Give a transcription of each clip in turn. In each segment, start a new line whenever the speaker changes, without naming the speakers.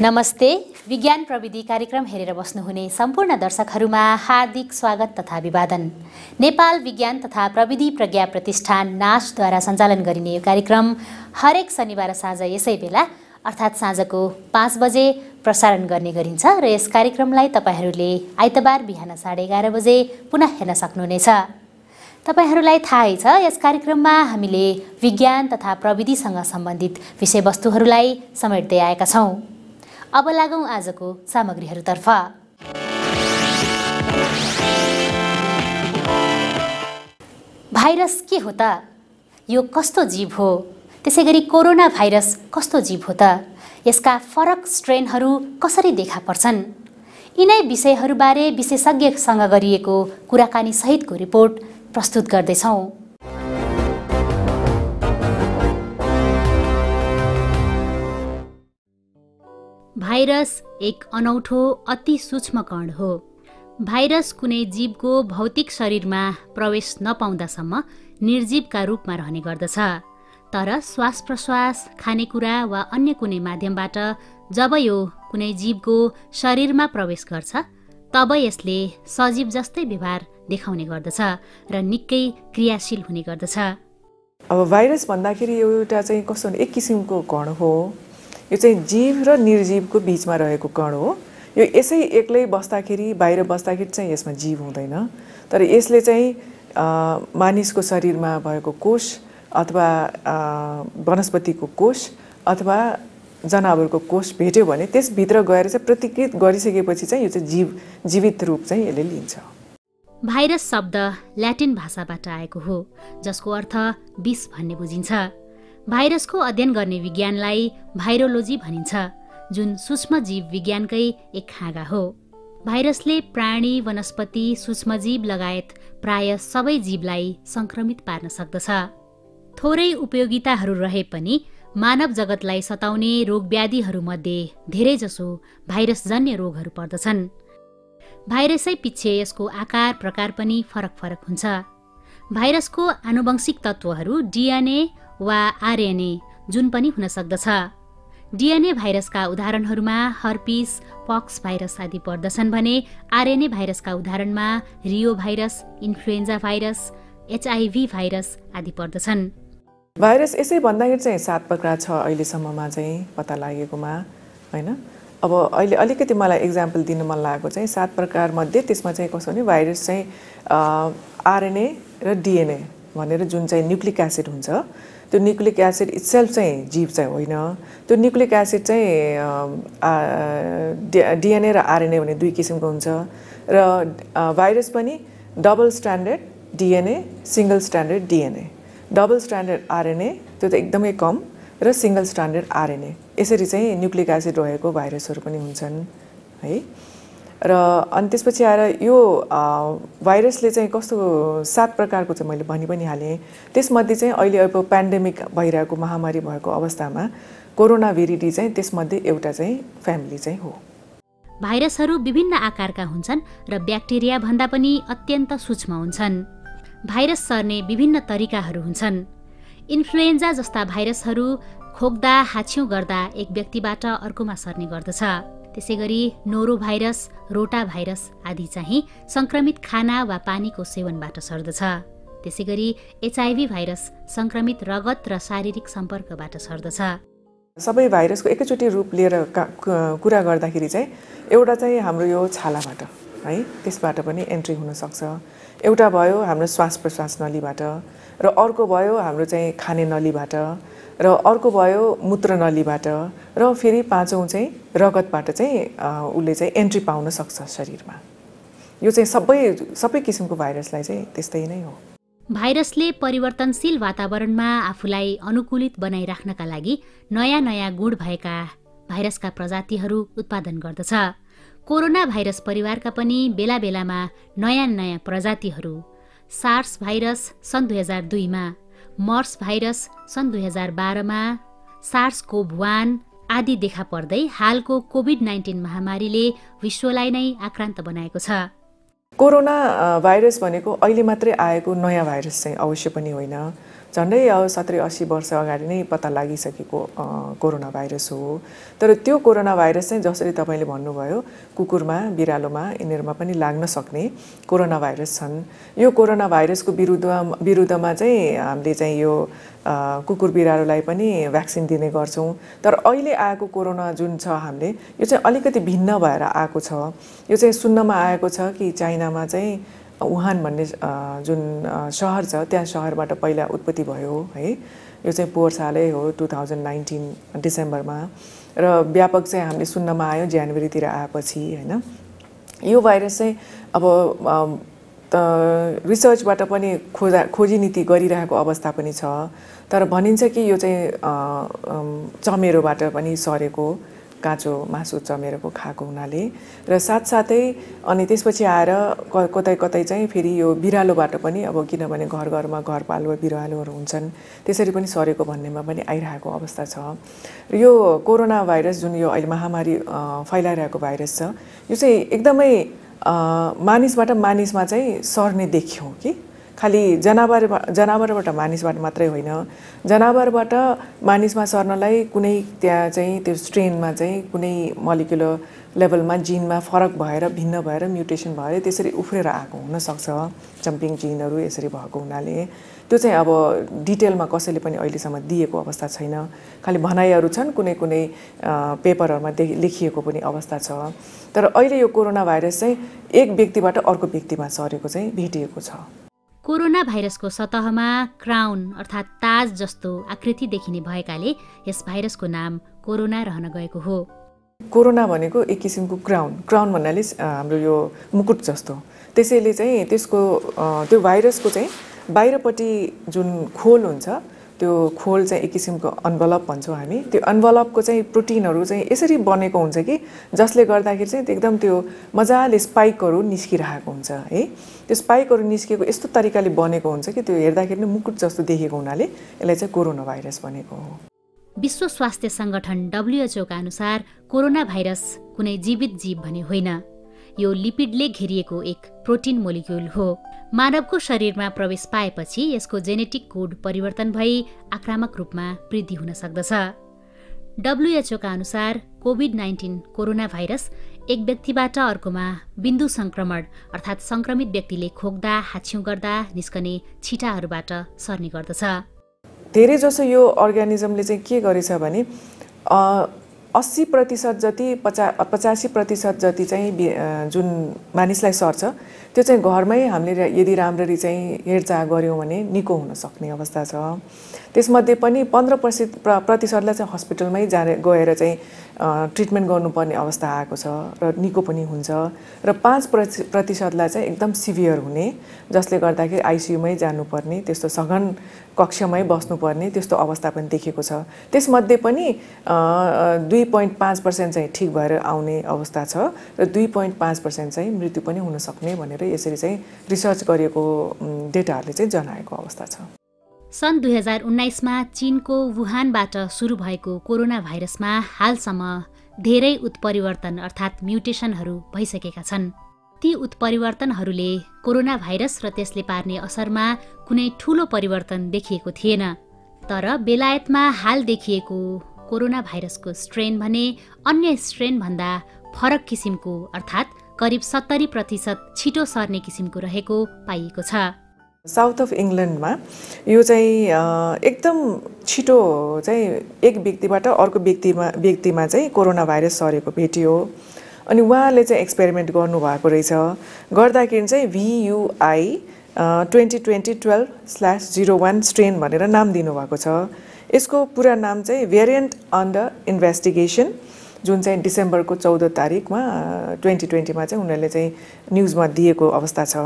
नमस्ते। विज्ञान प्रविधि कार्यक्रम हेरेर बस्नुहुने सम्पूर्ण दर्शकहरूमा हार्दिक स्वागत तथा अभिवादन। नेपाल विज्ञान तथा प्रविधि प्रज्ञा प्रतिष्ठान नासद्वारा सञ्चालन गरिने यो कार्यक्रम हरेक शनिबार साँझ यसै बेला अर्थात् साँझको 5 बजे प्रसारण गर्ने गरिन्छ र यस कार्यक्रमलाई तपाईहरूले आइतबार बिहान 11:30 बजे पुनः हेर्न सक्नुहुनेछ। तपाईहरूलाई थाहै छ यस कार्यक्रममा हामीले विज्ञान तथा प्रविधिसँग सम्बन्धित विषयवस्तुहरूलाई समेट्दै आएका छौँ। अब लागौँ आजको सामग्रीहरूतर्फ। भाइरस के हो त? यो कस्तो जीव हो? त्यसैगरी कोरोना भाइरस कस्तो जीव हो त? यसका फरक स्ट्रेनहरू कसरी देखा पर्छन्? यिनै विषयहरूबारे विशेषज्ञसँग गरिएको कुराकानी सहितको रिपोर्ट प्रस्तुत गर्दैछौँ। भाइरस एक अनौठो अति सूक्ष्म कण हो। भाइरस कुनै जीवको भौतिक शरीरमा प्रवेश नपाउँदासम्म निर्जीवका रूपमा रहने गर्दछ। तर श्वास प्रश्वास, खानेकुरा वा अन्य कुनै माध्यमबाट जब यो कुनै जीवको शरीरमा प्रवेश गर्छ तब यसले सजीव जस्तै व्यवहार देखाउने गर्दछ र निकै क्रियाशील हुने गर्दछ।
अब भाइरस भन्दाखेरि एउटा चाहिँ कस्तो एक किसिमको कण हो। यो चाहिँ जीव र निर्जीवको बीचमा रहेको कण हो। यो यसै एक्लै बस्दाखेरि बाहिर बस्दाखेरि चाहिँ यसमा जीव हुँदैन। तर यसले चाहिँ मानिसको शरीरमा भएको कोष अथवा वनस्पतिको कोष अथवा जनावरको कोष भेट्यो भने त्यसभित्र गएर चाहिँ प्रतिकृत गरिसकेपछि चाहिँ यो चाहिँ जीवित रूप चाहिँ यसले लिन्छ।
भाइरस शब्द ल्याटिन भाषाबाट आएको हो जसको अर्थ विष भन्ने बुझिन्छ। भाइरसको अध्ययन गर्ने विज्ञानलाई भाइरोलोजी भनिन्छ, जुन सूक्ष्म जीव विज्ञानकै एक हाँगा हो। भाइरसले प्राणी, वनस्पति, सूक्ष्मजीव लगायत प्राय सबै जीवलाई संक्रमित पार्न सक्दछ। थोरै उपयोगिताहरू रहे पनि मानव जगतलाई सताउने रोगव्याधिहरूमध्ये धेरैजसो भाइरसजन्य रोगहरू पर्दछन्। भाइरसै पछि यसको आकार प्रकार पनि फरक फरक हुन्छ। भाइरसको आनुवंशिक तत्त्वहरू डिएनए वा आरएनए जुन पनि हुन सक्दछ। डिएनए भाइरसका उदाहरणहरूमा हर्पिस, पक्स भाइरस आदि पर्दछन् भने आरएनए भाइरसका उदाहरणमा Rio virus, influenza virus, HIV virus आदि पर्दछन्।
भाइरस यसै भन्दाखेरि चाहिँ 7 प्रकार छ अहिलेसम्ममा चाहिँ पत्ता लागेकोमा, हैन? अब अहिले अलिकति मलाई इक्जाम्पल दिन मन लागेको चाहिँ 7 प्रकार मध्ये त्यसमा चाहिँ कसो भने भाइरस चाहिँ आरएनए र डिएनए भनेर जुन चाहिँ न्युक्लिक एसिड हुन्छ, त्यो न्युक्लिक एसिड इटसेल्फ चाहिँ जीव चाहिँ होइन। त्यो न्युक्लिक एसिड चाहिँ डिएनए र आरएनए भन्ने दुई किसिमको हुन्छ र भाइरस पनि double standard DNA, single standard DNA. Double standard RNA त्यो त एकदमै कम र सिंगल स्ट्यान्डर्ड आरएनए, यसरी चाहिँ न्युक्लिक एसिड रहेको भाइरसहरू पनि हुन्छन् है। र अनि त्यसपछि आएर यो भाइरसले चाहिँ कस्तो 7 प्रकारको चाहिँ मैले भनि पनि हालेँ। त्यसमध्ये चाहिँ अहिले अब पेन्डेमिक भइरहेको महामारी भएको अवस्थामा कोरोना भिरिडी चाहिँ त्यसमध्ये एउटा चाहिँ फ्यामिली चाहिँ हो।
भाइरसहरू विभिन्न आकारका हुन्छन् र ब्याक्टेरिया भन्दा पनि अत्यन्त सूक्ष्म हुन्छन्। भाइरस सर्ने विभिन्न तरिकाहरू हुन्छन्। इन्फ्लुएन्जा जस्ता भाइरसहरू खोक्दा, हाछ्यौँ गर्दा एक व्यक्तिबाट अर्कोमा सर्ने गर्दछ। त्यसैगरी नोरो भाइरस, रोटा भाइरस आदि चाहिँ संक्रमित खाना वा पानीको सेवनबाट सर्दछ। त्यसैगरी एचआईभी भाइरस संक्रमित रगत र शारीरिक सम्पर्कबाट सर्दछ।
सबै भाइरसको एकैचोटि रूप लिएर कुरा गर्दाखेरि चाहिँ एउटा चाहिँ हाम्रो यो छालाबाट है, त्यसबाट पनि एन्ट्री हुन सक्छ। एउटा भयो हाम्रो श्वास प्रश्वास नलीबाट र अर्को भयो हाम्रो चाहिँ खाने नलीबाट र अर्को भयो मूत्र नलीबाट र फेरि पाँचौं चाहिँ रगतबाट चाहिँ उसले चाहिँ एन्ट्री पाउन सक्छ शरीरमा। यो चाहिँ सबै किसिमको भाइरसलाई चाहिँ त्यस्तै नै हो।
भाइरसले परिवर्तनशील वातावरणमा आफूलाई अनुकूलित बनाइराख्नका लागि नयाँ नयाँ गुण भएका भाइरसका प्रजातिहरू उत्पादन गर्दछ। कोरोना भाइरस परिवारका पनि बेला बेलामा नयाँ नयाँ प्रजातिहरू, सार्स भाइरस सन् 2002 मा, मर्स भाइरस सन् 2012 मा, सार्स-कोभ-1 आदि देखा पर्दै हालको कोभिड-19 महामारीले विश्वलाई नै आक्रान्त बनाएको छ।
कोरोना भाइरस भनेको अहिले मात्रै आएको नयाँ भाइरस चाहिँ अवश्य पनि होइन। झन्डै अब 70-80 वर्ष अगाडि नै पत्ता लागिसकेको कोरोना भाइरस हो। तर त्यो कोरोना भाइरस चाहिँ जसरी तपाईँले भन्नुभयो कुकुरमा बिरालोमा यिनीहरूमा पनि लाग्न सक्ने कोरोना भाइरस छन्। यो कोरोना भाइरसको विरुद्धमा चाहिँ हामीले चाहिँ यो कुकुर बिरालोलाई पनि भ्याक्सिन दिने गर्छौँ। तर अहिले आएको कोरोना जुन छ हामीले यो चाहिँ अलिकति भिन्न भएर आएको छ। यो चाहिँ सुन्नमा आएको छ कि चाइनामा चाहिँ वुहान भन्ने जुन सहर छ त्यहाँ सहरबाट पहिला उत्पत्ति भयो है। यो चाहिँ पोहोर सालै हो 2019 डिसेम्बरमा र व्यापक चाहिँ हामीले सुन्नमा आयो जनवरीतिर आएपछि हैन। यो भाइरस चाहिँ अब रिसर्चबाट पनि खोजी नीति गरिरहेको अवस्था पनि छ। तर भनिन्छ कि यो चाहिँ चमेरोबाट पनि सरेको काँचो मासु चमेरोको खाएको हुनाले र साथसाथै अनि त्यसपछि आएर कतै कतै चाहिँ फेरि यो बिरालोबाट पनि अब किनभने घर घरमा घरपालुवा बिरालोहरू हुन्छन् त्यसरी पनि सरेको भन्नेमा पनि आइरहेको अवस्था छ। र यो कोरोना भाइरस जुन यो अहिले महामारी फैलाइरहेको भाइरस छ यो चाहिँ एकदमै मानिसबाट मानिसमा चाहिँ सर्ने देखियो कि खालि जनावरबाट मानिसबाट मात्रै होइन, जनावरबाट मानिसमा सर्नलाई कुनै त्यहाँ चाहिँ त्यो स्ट्रेनमा चाहिँ कुनै मोलिकुलर लेभलमा जिनमा फरक भएर भिन्न भएर म्युटेसन भएर त्यसरी उफ्रेर आएको हुनसक्छ। जम्पिङ जिनहरू यसरी भएको हुनाले त्यो चाहिँ अब डिटेलमा कसैले पनि अहिलेसम्म दिएको अवस्था छैन। खालि भनाइहरू छन्, कुनै कुनै पेपरहरूमा लेखिएको पनि अवस्था छ। तर अहिले यो कोरोना भाइरस चाहिँ एक व्यक्तिबाट अर्को व्यक्तिमा सरेको चाहिँ भेटिएको छ।
कोरोना भाइरसको सतहमा क्राउन अर्थात् ताज जस्तो आकृति देखिने भएकाले यस भाइरसको नाम कोरोना रहन गएको हो।
कोरोना भनेको एक किसिमको क्राउन भन्नाले हाम्रो यो मुकुट जस्तो, त्यसैले चाहिँ त्यसको त्यो भाइरसको चाहिँ बाहिरपट्टि जुन खोल हुन्छ त्यो खोल चाहिँ एक किसिमको एन्भलप भन्छौँ हामी। त्यो एन्भलपको चाहिँ प्रोटिनहरू चाहिँ यसरी बनेको हुन्छ कि जसले गर्दाखेरि चाहिँ एकदम त्यो मजाले स्पाइकहरू निस्किरहेको हुन्छ है। त्यो स्पाइकहरू निस्केको यस्तो तरिकाले बनेको हुन्छ कि त्यो हेर्दाखेरि नै मुकुट जस्तो देखेको हुनाले यसलाई चाहिँ कोरोना भाइरस भनेको हो।
विश्व स्वास्थ्य सङ्गठन WHO का अनुसार कोरोना भाइरस कुनै जीवित जीव भने होइन, यो लिपिडले घेरिएको एक प्रोटिन मोलिक्युल हो। मानवको शरीरमा प्रवेश पाएपछि यसको जेनेटिक कोड परिवर्तन भई आक्रामक रूपमा वृद्धि हुन सक्दछ। WHO का अनुसार कोभिड-19 कोरोना भाइरस एक व्यक्तिबाट अर्कोमा बिन्दु संक्रमण अर्थात् संक्रमित व्यक्तिले खोक्दा हाछ्यौं गर्दा निस्कने छिटाहरूबाट सर्ने गर्दछ।
धेरै जसो यो अर्गानिजमले चाहिँ के गरेछ भने 80% जति 85% जति चाहिँ जुन मानिसलाई सर्छ त्यो चाहिँ घरमै हामीले यदि राम्ररी चाहिँ हेरचाह गऱ्यौँ भने निको हुन सक्ने अवस्था छ। त्यसमध्ये पनि 15% चाहिँ हस्पिटलमै गएर चाहिँ ट्रिटमेन्ट गर्नुपर्ने अवस्था आएको छ र निको पनि हुन्छ र 5% चाहिँ एकदम सिभियर हुने जसले गर्दाखेरि आइसियुमै जानुपर्ने त्यस्तो सघन कक्षमै बस्नुपर्ने त्यस्तो अवस्था पनि देखेको छ। त्यसमध्ये पनि 2.5% चाहिँ ठिक भएर आउने अवस्था छ र 2.5% चाहिँ मृत्यु पनि हुन सक्ने भनेर यसरी चाहिँ रिसर्च गरिएको डेटाहरूले चाहिँ जनाएको अवस्था छ।
सन् 2019मा चीनको वुहानबाट सुरु भएको कोरोना भाइरसमा हालसम्म धेरै उत्परिवर्तन अर्थात् म्युटेसनहरू भइसकेका छन्। ती उत्परिवर्तनहरूले कोरोना भाइरस र त्यसले पार्ने असरमा कुनै ठूलो परिवर्तन देखिएको थिएन। तर बेलायतमा हाल देखिएको कोरोना भाइरसको स्ट्रेन भने अन्य स्ट्रेनभन्दा फरक किसिमको अर्थात् करिब 70% छिटो सर्ने किसिमको रहेको पाइएको छ।
साउथ अफ इङ्ल्यान्डमा यो चाहिँ एकदम छिटो चाहिँ एक व्यक्तिबाट अर्को व्यक्तिमा चाहिँ कोरोना भाइरस सरेको भेटियो। अनि उहाँले चाहिँ एक्सपेरिमेन्ट गर्नुभएको रहेछ। गर्दाखेरि चाहिँ VUI 2020-12/01 स्ट्रेन भनेर नाम दिनुभएको छ। यसको पुरा नाम चाहिँ भेरिएन्ट अन्डर इन्भेस्टिगेसन, जुन चाहिँ डिसेम्बरको 14 तारिकमा 2020मा चाहिँ उनीहरूले चाहिँ न्युजमा दिएको अवस्था छ।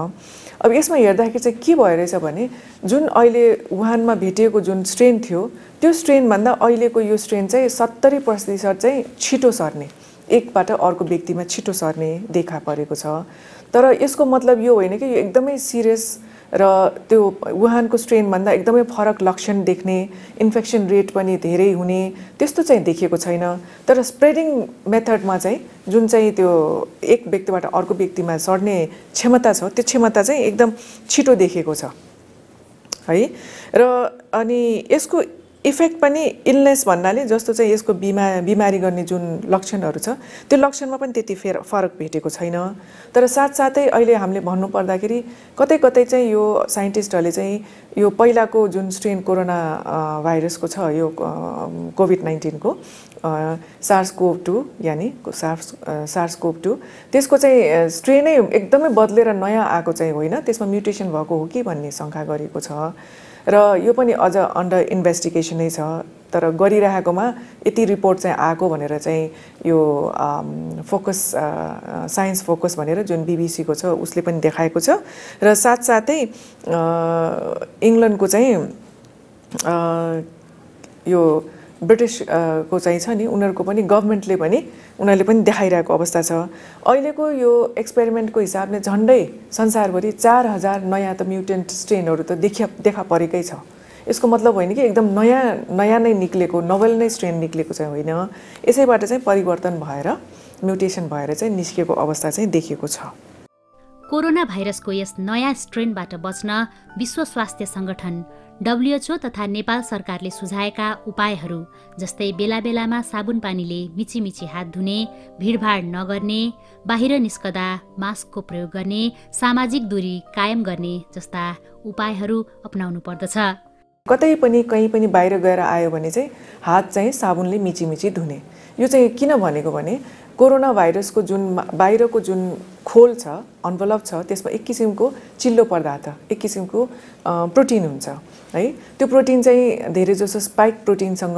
अब यसमा हेर्दाखेरि चाहिँ के भइरहेछ भने जुन अहिले वुहानमा भेटिएको जुन स्ट्रेन थियो त्यो स्ट्रेनभन्दा अहिलेको यो स्ट्रेन चाहिँ 70% चाहिँ छिटो सर्ने, एकबाट अर्को व्यक्तिमा छिटो सर्ने देखा परेको छ। तर यसको मतलब यो होइन कि यो एकदमै सिरियस र त्यो वुहानको स्ट्रेनभन्दा एकदमै फरक लक्षण देख्ने, इन्फेक्सन रेट पनि धेरै हुने त्यस्तो चाहिँ देखिएको छैन। तर स्प्रेडिङ मेथडमा चाहिँ जुन चाहिँ त्यो एक व्यक्तिबाट अर्को व्यक्तिमा सर्ने क्षमता छ त्यो क्षमता चाहिँ एकदम छिटो देखिएको छ। है। र अनि यसको इफेक्ट पनि इलनेस भन्नाले जस्तो चाहिँ यसको बिमारी गर्ने जुन लक्षणहरू छ त्यो लक्षणमा पनि त्यति फरक भेटेको छैन। तर साथसाथै अहिले हामीले भन्नुपर्दाखेरि कतै कतै चाहिँ यो साइन्टिस्टहरूले चाहिँ यो पहिलाको जुन स्ट्रेन कोरोना भाइरसको छ यो कोभिड-19 को SARS-CoV-2 यानी SARS-CoV-2 त्यसको चाहिँ स्ट्रेनै एकदमै बदलेर नयाँ आएको चाहिँ होइन, त्यसमा म्युटेसन भएको हो कि भन्ने शङ्का गरेको छ। र यो पनि अझ अन्डर इन्भेस्टिगेसनै छ। तर गरिरहेकोमा यति रिपोर्ट चाहिँ आएको भनेर चाहिँ यो फोकस साइन्स फोकस भनेर जुन BBC को छ उसले पनि देखाएको छ। र साथसाथै इङ्ल्यान्डको चाहिँ यो ब्रिटिस को चाहिँ छ नि उनीहरूको पनि गभर्नमेन्टले पनि उनीहरूले पनि देखाइरहेको अवस्था छ। अहिलेको यो एक्सपेरिमेन्टको हिसाबले झन्डै संसारभरि 4000 नयाँ त म्युटेन्ट स्ट्रेनहरू त देखा परेकै छ। यसको मतलब होइन कि एकदम नयाँ नै निक्लेको नोभल नै स्ट्रेन निक्लेको चाहिँ होइन, यसैबाट चाहिँ परिवर्तन भएर म्युटेसन भएर चाहिँ निस्केको अवस्था चाहिँ देखिएको छ।
कोरोना भाइरसको यस नयाँ स्ट्रेनबाट बच्न विश्व स्वास्थ्य सङ्गठन WHO तथा नेपाल सरकारले सुझाएका उपायहरू जस्तै बेला बेलामा साबुन पानीले मिचिमिची हात धुने, भिडभाड नगर्ने, बाहिर निस्कदा मास्कको प्रयोग गर्ने, सामाजिक दूरी कायम गर्ने जस्ता उपायहरू अपनाउनु पर्दछ।
कतै पनि कहीँ पनि बाहिर गएर आयो भने चाहिँ हात चाहिँ साबुनले मिचिमिची धुने। यो चाहिँ किन भनेको भने कोरोना भाइरसको जुन बाहिरको जुन खोल छ एन्भलप छ त्यसमा एक किसिमको चिल्लो पदार्थ एक किसिमको प्रोटिन हुन्छ है। त्यो प्रोटिन चाहिँ धेरै जसो स्पाइक प्रोटिनसँग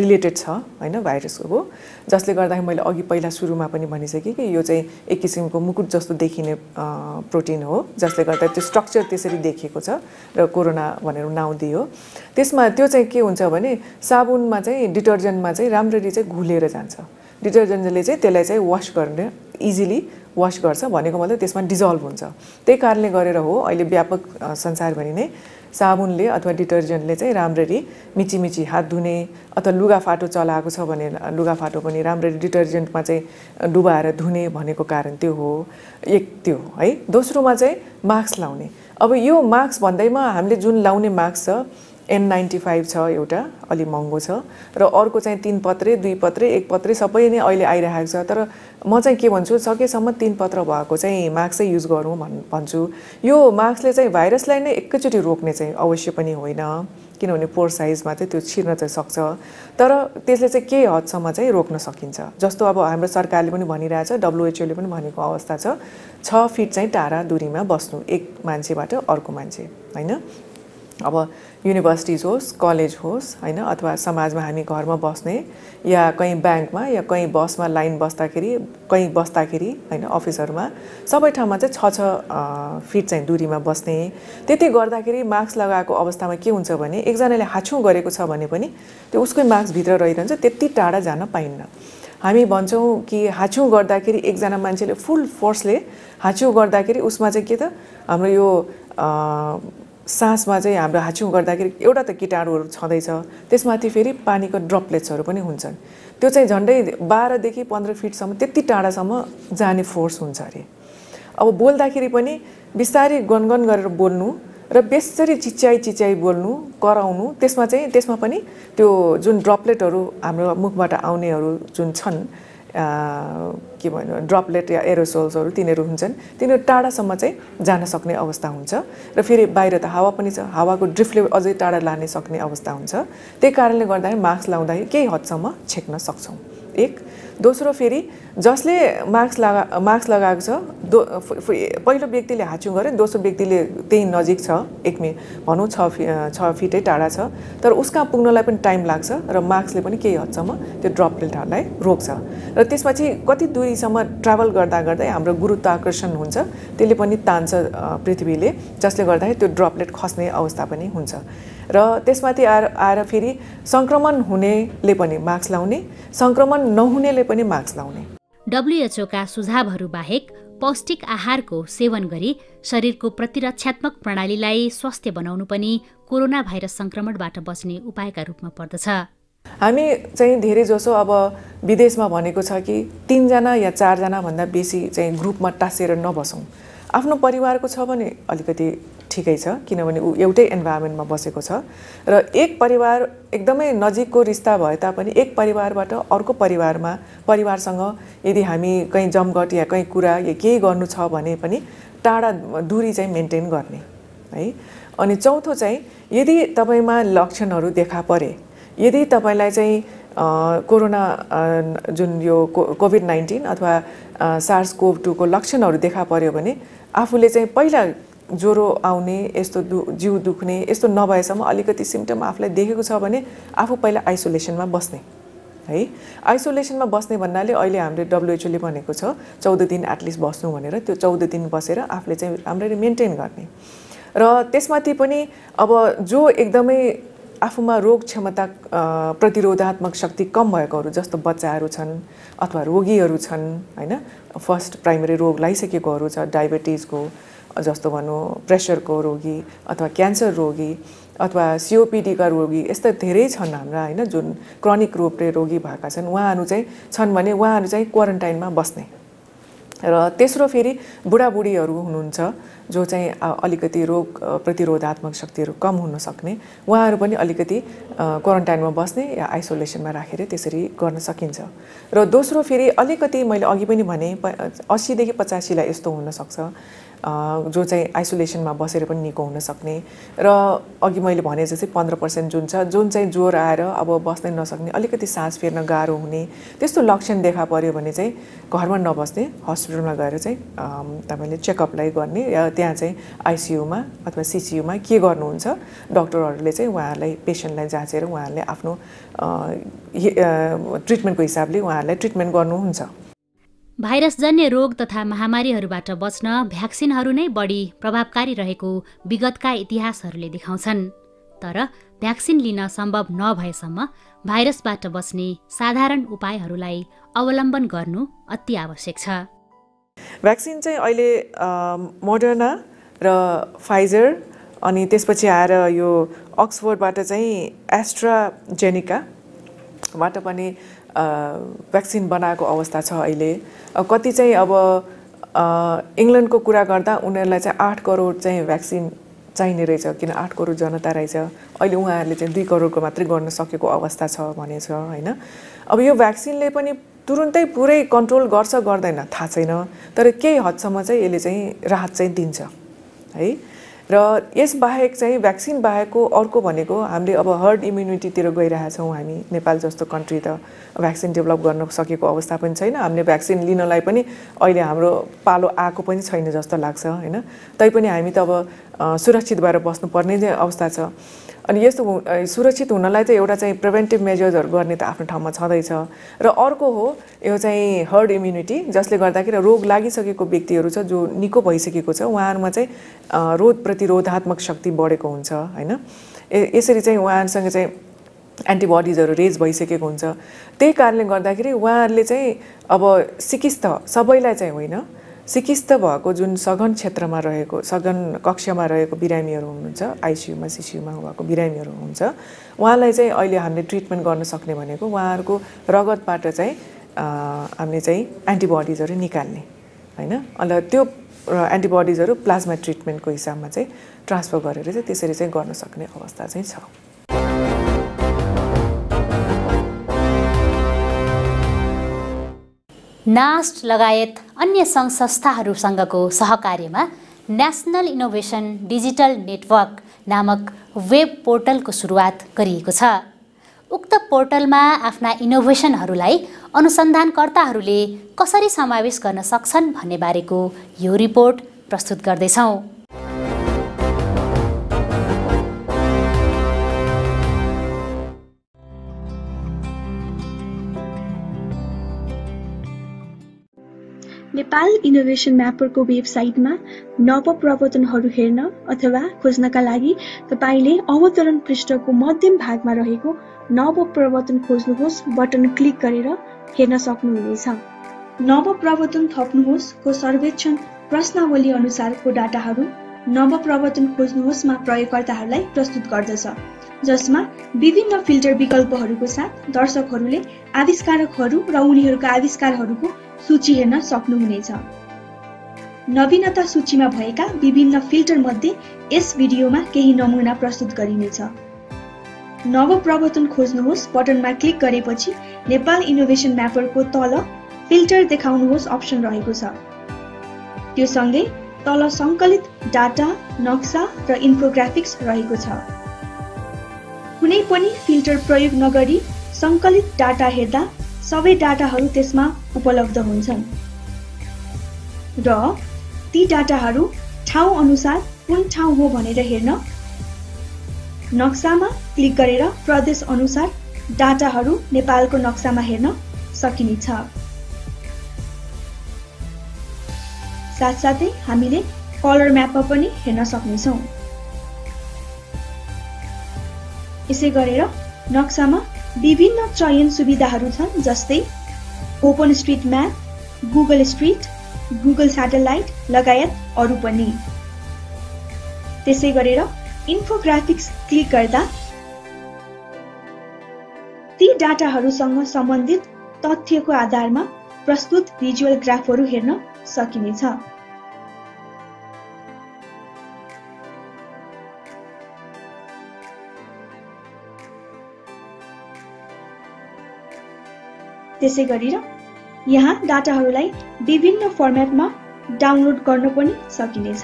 रिलेटेड छ हैन भाइरसको, जसले गर्दाखेरि मैले अघि पहिला सुरुमा पनि भनिसकेँ कि यो चाहिँ एक किसिमको मुकुट जस्तो देखिने प्रोटिन हो, जसले गर्दा त्यो स्ट्रक्चर त्यसरी देखिएको छ र कोरोना भनेर नाउँ दियो। त्यसमा त्यो चाहिँ के हुन्छ भने साबुनमा चाहिँ डिटर्जेन्टमा चाहिँ राम्ररी चाहिँ घुलेर जान्छ। डिटर्जेन्टले चाहिँ त्यसलाई चाहिँ वास गर्ने इजिली वास गर्छ भनेको मतलब त्यसमा डिजल्भ हुन्छ। त्यही कारणले गरेर हो अहिले व्यापक संसारभरि नै साबुनले अथवा डिटर्जेन्टले चाहिँ राम्ररी मिचिमिची हात धुने अथवा लुगाफाटो चलाएको छ भने लुगाफाटो पनि राम्ररी डिटर्जेन्टमा चाहिँ डुबाएर धुने भनेको कारण त्यो हो। एक त्यो है। दोस्रोमा चाहिँ मास्क लाउने। अब यो मास्क भन्दैमा हामीले जुन लाउने मास्क छ N95 छ एउटा अलि महँगो छ र अर्को चाहिँ 3 पत्रे 2 पत्रे 1 पत्रे सबै नै अहिले आइरहेको छ। तर म चाहिँ के भन्छु सकेसम्म 3 पत्र भएको चाहिँ मास्क चाहिँ युज गरौँ भन्छु। यो मास्कले चाहिँ भाइरसलाई नै एकैचोटि रोक्ने चाहिँ अवश्य पनि होइन, किनभने पोर साइजमा चाहिँ त्यो छिर्न चाहिँ सक्छ। तर त्यसले चाहिँ केही हदसम्म चाहिँ रोक्न सकिन्छ। जस्तो अब हाम्रो सरकारले पनि भनिरहेछ, WHO ले पनि भनेको अवस्था छ 6 फिट चाहिँ टाढा दूरीमा बस्नु एक मान्छेबाट अर्को मान्छे हैन। अब युनिभर्सिटिज होस् कलेज होस् हैन अथवा समाजमा हामी घरमा बस्ने या कहीँ ब्याङ्कमा या कहीँ बसमा लाइन बस्दाखेरि कहीँ बस्दाखेरि हैन अफिसहरुमा सबै ठाउँमा चाहिँ 6 फिट चाहिँ दूरीमा बस्ने। त्यति गर्दाखेरि मास्क लगाएको अवस्थामा के हुन्छ भने एकजनाले हाछुँ गरेको छ भने पनि त्यो उसकै मास्क भित्र रहिरहन्छ, त्यति टाढा जान पाइन्न। हामी भन्छौँ कि हाछुँ गर्दाखेरि एकजना मान्छेले फुल फोर्सले हाछुँ गर्दाखेरि उसमा चाहिँ के त हाम्रो यो सासमा चाहिँ हाम्रो हाछुँ गर्दाखेरि एउटा त कीटाणुहरू छँदैछ, त्यसमाथि फेरि पानीको ड्रपलेट्सहरू पनि हुन्छन्। त्यो चाहिँ झन्डै 12 देखि 15 फिटसम्म त्यति टाढासम्म जाने फोर्स हुन्छ अरे। अब बोल्दाखेरि पनि बिस्तारै गनगन गरेर बोल्नु र बेसरी चिच्याई बोल्नु कराउनु, त्यसमा पनि त्यो जुन ड्रपलेटहरू हाम्रो मुखबाट आउनेहरू जुन छन् के भन्नु ड्रपलेट या एरोसोल्सहरू तिनीहरू हुन्छन्, तिनीहरू टाढासम्म चाहिँ जान सक्ने अवस्था हुन्छ। र फेरि बाहिर त हावा पनि छ, हावाको ड्रिफ्टले अझै टाढा लाने सक्ने अवस्था हुन्छ। त्यही कारणले गर्दाखेरि मास्क लाउँदाखेरि केही हदसम्म छेक्न सक्छौँ। एक दोस्रो फेरि जसले मास्क लगाएको छ पहिलो व्यक्तिले हाछुँ गरे, दोस्रो व्यक्तिले त्यही नजिक छ भनौँ 6 फिटै टाढा छ, तर उसका पुग्नलाई पनि टाइम लाग्छ र मास्कले पनि केही हदसम्म त्यो ड्रपलेटहरूलाई रोक्छ। र त्यसपछि कति दूरीसम्म ट्राभल गर्दा गर्दै हाम्रो गुरुत्वाकर्षण हुन्छ, त्यसले पनि तान्छ पृथ्वीले, जसले गर्दाखेरि त्यो ड्रपलेट खस्ने अवस्था पनि हुन्छ। र त्यसमाथि आएर फेरि संक्रमण हुनेले पनि मास्क लाउने, संक्रमण नहुनेले पनि मास्क लाउने।
WHO का सुझावहरू बाहेक पौष्टिक आहारको सेवन गरी शरीरको प्रतिरक्षात्मक प्रणालीलाई स्वस्थ बनाउनु पनि कोरोना भाइरस संक्रमणबाट बच्ने उपायका रूपमा पर्दछ।
हामी चाहिँ धेरै जसो अब विदेशमा भनेको छ कि 3 जना या 4 जना भन्दा बेसी चाहिँ ग्रुपमा टाँसेर नबसौँ। आफ्नो परिवारको छ भने अलिकति ठिकै छ, किनभने ऊ एउटै इन्भाइरोमेन्टमा बसेको छ र एक परिवार एकदमै नजिकको रिस्ता भए तापनि एक परिवारबाट अर्को परिवारसँग यदि हामी कहीँ जमघट या कहीँ कुरा या केही गर्नु छ भने पनि टाढा दूरी चाहिँ मेन्टेन गर्ने है। अनि चौथो चाहिँ यदि तपाईमा लक्षणहरू देखा परे, यदि तपाईलाई चाहिँ कोरोना जुन यो कोभिड-19 अथवा SARS-CoV-2 को लक्षणहरू देखा पर्यो भने आफूले चाहिँ पहिला ज्वरो आउने, यस्तो जिउ दुख्ने यस्तो नभएसम्म अलिकति सिम्पटम आफूलाई देखेको छ भने आफू पहिला आइसोलेसनमा बस्ने है। आइसोलेसनमा बस्ने भन्नाले अहिले हामीले WHO ले भनेको छ 14 दिन एटलिस्ट बस्नु भनेर। त्यो 14 दिन बसेर आफूले चाहिँ राम्ररी मेन्टेन गर्ने र त्यसमाथि पनि अब जो एकदमै आफूमा रोग क्षमता प्रतिरोधात्मक शक्ति कम भएकोहरू जस्तो बच्चाहरू छन् अथवा रोगीहरू छन् हैन, फर्स्ट प्राइमरी रोग लागिसकेकोहरू छ, डायबिटिजको जस्तो भनौँ, प्रेसरको रोगी अथवा क्यान्सर रोगी अथवा COPD का रोगी यस्ता धेरै छन् हाम्रा हैन, जुन क्रोनिक रूपले रोगी भएका छन्। उहाँहरू चाहिँ छन् भने उहाँहरू चाहिँ क्वारेन्टाइनमा बस्ने र तेस्रो फेरि बुढाबुढीहरू हुनुहुन्छ जो चाहिँ अलिकति रोग प्रतिरोधात्मक शक्तिहरू कम हुन सक्ने, उहाँहरू पनि अलिकति क्वारेन्टाइनमा बस्ने या आइसोलेसनमा राखेर त्यसरी गर्न सकिन्छ। र दोस्रो फेरि अलिकति मैले अघि पनि भने 80 देखि 85 लाई यस्तो हुन सक्छ जो चाहिँ आइसोलेसनमा बसेर पनि निको हुन सक्ने र अघि मैले भने जस्तै 15% जुन चाहिँ ज्वरो आएर अब बस्नै नसक्ने, अलिकति सास फेर्न गाह्रो हुने त्यस्तो लक्षण देखा पर्यो भने चाहिँ घरमा नबस्ने, हस्पिटलमा गएर चाहिँ तपाईले चेकअपलाई गर्ने या त्यहाँ चाहिँ आइसियुमा अथवा सिसियुमा के गर्नुहुन्छ डाक्टरहरूले चाहिँ उहाँहरूलाई पेशेन्टलाई जाँचेर उहाँहरूले आफ्नो ट्रिटमेन्टको हिसाबले उहाँहरूलाई ट्रिटमेन्ट गर्नुहुन्छ।
भाइरसजन्य रोग तथा महामारीहरूबाट बच्न भ्याक्सिनहरू नै बढी प्रभावकारी रहेको विगतका इतिहासहरूले देखाउँछन्। तर भ्याक्सिन लिन सम्भव नभएसम्म भाइरसबाट बच्ने साधारण उपायहरूलाई अवलम्बन गर्नु अति आवश्यक छ।
भ्याक्सिन चाहिँ अहिले मोडर्ना र फाइजर अनि त्यसपछि आएर यो अक्सफोर्डबाट चाहिँ एस्ट्राजेनेकाबाट पनि भ्याक्सिन बनाएको अवस्था छ अहिले। कति चाहिँ अब इङ्ल्यान्डको कुरा गर्दा उनीहरूलाई चाहिँ 8 करोड चाहिँ भ्याक्सिन चाहिने रहेछ, किन 8 करोड जनता रहेछ। अहिले उहाँहरूले चाहिँ 2 करोडको मात्रै गर्न सकेको अवस्था छ भनेछ हैन। अब यो भ्याक्सिनले पनि तुरुन्तै पुरै कन्ट्रोल गर्छ गर्दैन थाहा छैन, तर केही हदसम्म चाहिँ यसले चाहिँ राहत चाहिँ दिन्छ है। र यस बाहेक चाहिँ भ्याक्सिन बाहेकको अर्को भनेको हामीले अब हर्ड इम्युनिटीतिर गइरहेछौँ। हामी नेपाल जस्तो कन्ट्री त भ्याक्सिन डेभलप गर्न सकेको अवस्था पनि छैन। हामीले भ्याक्सिन लिनलाई पनि अहिले हाम्रो पालो आएको पनि छैन जस्तो लाग्छ हैन। तैपनि हामी त अब सुरक्षित भएर बस्नुपर्ने नै अवस्था छ। अनि यस्तो सुरक्षित हुनलाई त एउटा चाहिँ प्रिभेन्टिभ मेजर्सहरू गर्ने त आफ्नो ठाउँमा छँदैछ र अर्को हो यो चाहिँ हर्ड इम्युनिटी, जसले गर्दाखेरि रोग लागिसकेको व्यक्तिहरू छ जो निको भइसकेको छ उहाँहरूमा चाहिँ रोग प्रतिरोधात्मक शक्ति बढेको हुन्छ हैन। यसरी चाहिँ उहाँहरूसँग चाहिँ एन्टिबडिजहरू रेज भइसकेको हुन्छ। त्यही कारणले गर्दाखेरि उहाँहरूले चाहिँ अब सिकिस्त सबैलाई चाहिँ होइन, सिकिस्त भएको जुन सघन क्षेत्रमा रहेको सघन कक्षमा रहेको बिरामीहरू हुनुहुन्छ, आइसियुमा सिसियुमा भएको बिरामीहरू हुनुहुन्छ, उहाँलाई चाहिँ अहिले हामीले ट्रिटमेन्ट गर्न सक्ने भनेको उहाँहरूको रगतबाट चाहिँ हामीले चाहिँ एन्टिबडिजहरू निकाल्ने हैन। अन्त त्यो एन्टिबडिजहरू प्लाज्मा ट्रिटमेन्टको हिसाबमा चाहिँ ट्रान्सफर गरेर चाहिँ त्यसरी चाहिँ गर्न सक्ने अवस्था चाहिँ छ।
नास्ट लगायत अन्य सङ्घ संस्थाहरूसँगको सहकार्यमा नेसनल इनोभेसन डिजिटल नेटवर्क नामक वेब पोर्टलको सुरुवात गरिएको छ। उक्त पोर्टलमा आफ्ना इनोभेसनहरूलाई अनुसन्धानकर्ताहरूले कसरी समावेश गर्न सक्छन् भन्ने बारेको यो रिपोर्ट प्रस्तुत गर्दैछौँ।
नेपाल इनोभेसन म्यापरको वेबसाइटमा नवप्रवर्तनहरू हेर्न अथवा खोज्नका लागि तपाईले अवतरण पृष्ठको मध्यम भागमा रहेको नवप्रवर्तन खोज्नुहोस् बटन क्लिक गरेर हेर्न सक्नुहुनेछ। नवप्रवर्तन थप्नुहोस् को सर्वेक्षण प्रश्नावली अनुसारको डाटाहरू नवप्रवर्तन खोज्नुहोस्मा प्रयोगकर्ताहरूलाई प्रस्तुत गर्दछ, जसमा विभिन्न फिल्टर विकल्पहरूको साथ दर्शकहरूले आविष्कारकहरू र उनीहरूका आविष्कारहरूको सूची हेर्न सक्नुहुनेछ। नवीनता सूचीमा भएका विभिन्न फिल्टर मध्ये यस भिडियोमा केही नमुना प्रस्तुत गरिनेछ। नवप्रवर्तन खोज्नुहोस् बटनमा क्लिक गरेपछि नेपाल इनोभेसन म्यापरको तल फिल्टर देखाउनुहोस् अप्सन रहेको छ। त्यो सँगै तल सङ्कलित डाटा, नक्सा र इन्फोग्राफिक्स रहेको छ। कुनै पनि फिल्टर प्रयोग नगरी सङ्कलित डाटा हेर्दा सबै डाटाहरू त्यसमा उपलब्ध हुन्छन् र ती डाटाहरू ठाउँ अनुसार कुन ठाउँ हो भनेर हेर्न नक्सामा क्लिक गरेर प्रदेश अनुसार डाटाहरू नेपालको नक्सामा हेर्न सकिनेछ। साथसाथै हामीले कलर म्यापमा पनि हेर्न सक्नेछौँ। यसै गरेर नक्सामा विभिन्न चयन सुविधाहरू छन्, जस्तै open street map, Google street, Google satellite लगायत अरू पनि। त्यसै गरेर इन्फोग्राफिक्स क्लिक गर्दा ती डाटाहरूसँग सम्बन्धित तथ्यको आधारमा प्रस्तुत भिजुअल ग्राफहरू हेर्न सकिनेछ। त्यसै गरेर यहाँ डाटाहरूलाई विभिन्न फर्मेटमा डाउनलोड गर्न पनि सकिनेछ।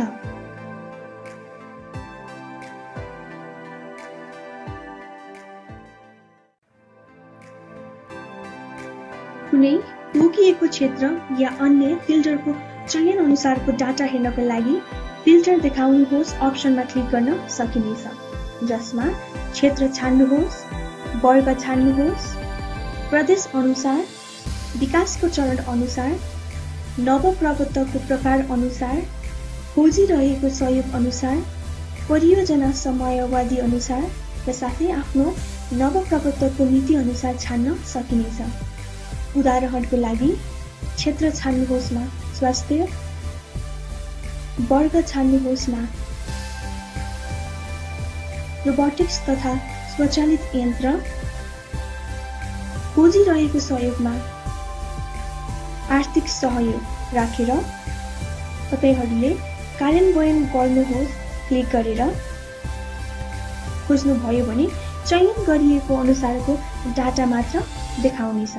कुनै तोकिएको क्षेत्र या अन्य फिल्टरको चयन अनुसारको डाटा हेर्नको लागि फिल्टर देखाउनुहोस् अप्सनमा क्लिक गर्न सकिनेछ, जसमा क्षेत्र छान्नुहोस्, वर्ग छान्नुहोस्, प्रदेश अनुसार, विकासको चरण अनुसार, नवप्रवर्तकको प्रकार अनुसार, खोजिरहेको सहयोग अनुसार, परियोजना समयावधि अनुसार र साथै आफ्नो नवप्रवर्तकको नीति अनुसार छान्न सकिनेछ। उदाहरणको लागि क्षेत्र छान्नुहोस्मा स्वास्थ्य, वर्ग छान्नुहोस्मा रोबोटिक्स तथा स्वचालित यन्त्र, खोजिरहेको सहयोगमा आर्थिक सहयोग राखेर तपाईहरूले कार्यान्वयन गर्नुहोस् क्लिक गरेर खोज्नुभयो भने चयन गरिएको अनुसारको डाटा मात्र देखाउनेछ।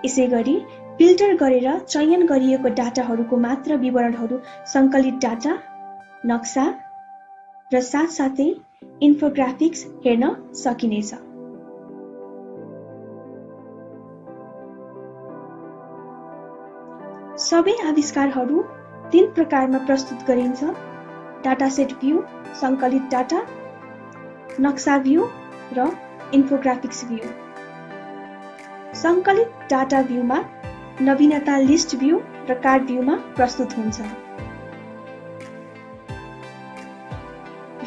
यसै गरी फिल्टर गरेर चयन गरिएको डाटाहरूको मात्र विवरणहरू सङ्कलित डाटा, नक्सा र साथसाथै इन्फोग्राफिक्स हेर्न सकिनेछ। सबै आविष्कारहरू 3 प्रकारमा प्रस्तुत गरिन्छ: डाटासेट भ्यू, सङ्कलित डाटा, नक्सा भ्यू र इन्फोग्राफिक्स भ्यू। सङ्कलित डाटा भ्यूमा नवीनता लिस्ट भ्यू र कार्ड भ्यूमा प्रस्तुत हुन्छ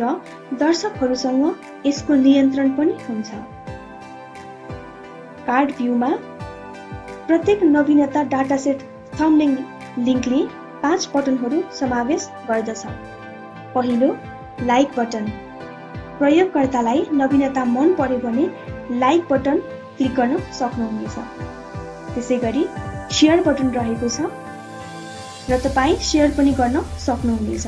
र दर्शकहरूसँग यसको नियन्त्रण पनि हुन्छ। कार्ड भ्यूमा प्रत्येक नवीनता डाटासेट थम्बनेल लिङ्कले 5 बटनहरू समावेश गर्दछ। पहिलो, लाइक बटन। प्रयोगकर्तालाई नवीनता मन पर्यो भने लाइक बटन क्लिक गर्न सक्नुहुनेछ। त्यसै गरी शेयर बटन रहेको छ र तपाईँ शेयर पनि गर्न सक्नुहुनेछ।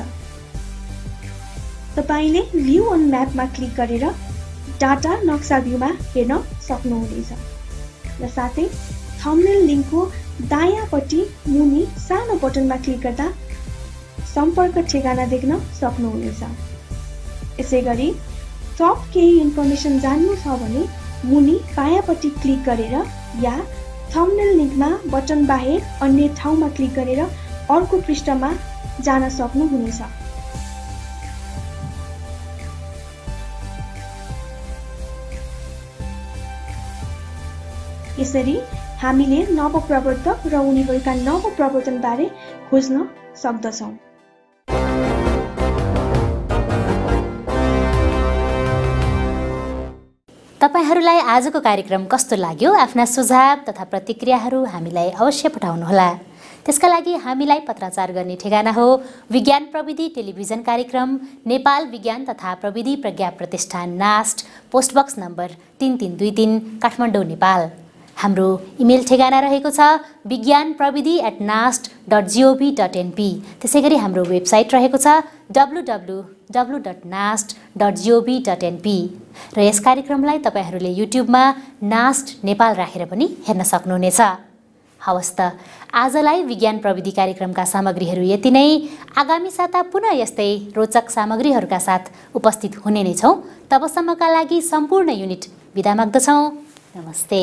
तपाईले भ्यू अन म्यापमा क्लिक गरेर डाटा नक्सा भ्यूमा हेर्न सक्नुहुनेछ र साथै थम्बनेल लिङ्कको दायाँपट्टि मुनि सानो बटनमा क्लिक गर्दा सम्पर्क ठेगाना देख्न सक्नुहुनेछ। यसै गरी थप केही इन्फर्मेसन जान्नु छ भने मुनि बायाँपट्टि क्लिक गरेर या थम्बनेल लिङ्कमा बटन बाहेक अन्य ठाउँमा क्लिक गरेर अर्को पृष्ठमा जान सक्नुहुनेछ। यसरी हामीले नवप्रवर्तक र उनीहरूका नवप्रवर्तन बारे खोज्न सक्दछौँ।
तपाईहरूलाई आजको कार्यक्रम कस्तो लाग्यो? आफ्ना सुझाव तथा प्रतिक्रियाहरू हामीलाई अवश्य पठाउनुहोला। त्यसका लागि हामीलाई पत्राचार गर्ने ठेगाना हो विज्ञान प्रविधि टेलिभिजन कार्यक्रम, नेपाल विज्ञान तथा प्रविधि प्रज्ञा प्रतिष्ठान, नास्ट, पोस्टबक्स नम्बर 3323, काठमाडौँ, नेपाल। हाम्रो इमेल ठेगाना रहेको छ vigyanpravidi@nast.gov.np। त्यसैगरी हाम्रो वेबसाइट रहेको छ www.nast.gov.np। र यस कार्यक्रमलाई तपाईहरूले युट्युबमा नास्ट नेपाल राखेर पनि हेर्न सक्नुहुनेछ। हवस् त, आजलाई विज्ञान प्रविधि कार्यक्रमका सामग्रीहरू यति नै। आगामी साता पुनः यस्तै रोचक सामग्रीहरूका साथ उपस्थित हुने नै छौँ। तबसम्मका लागि सम्पूर्ण युनिट बिदा माग्दछौँ। नमस्ते।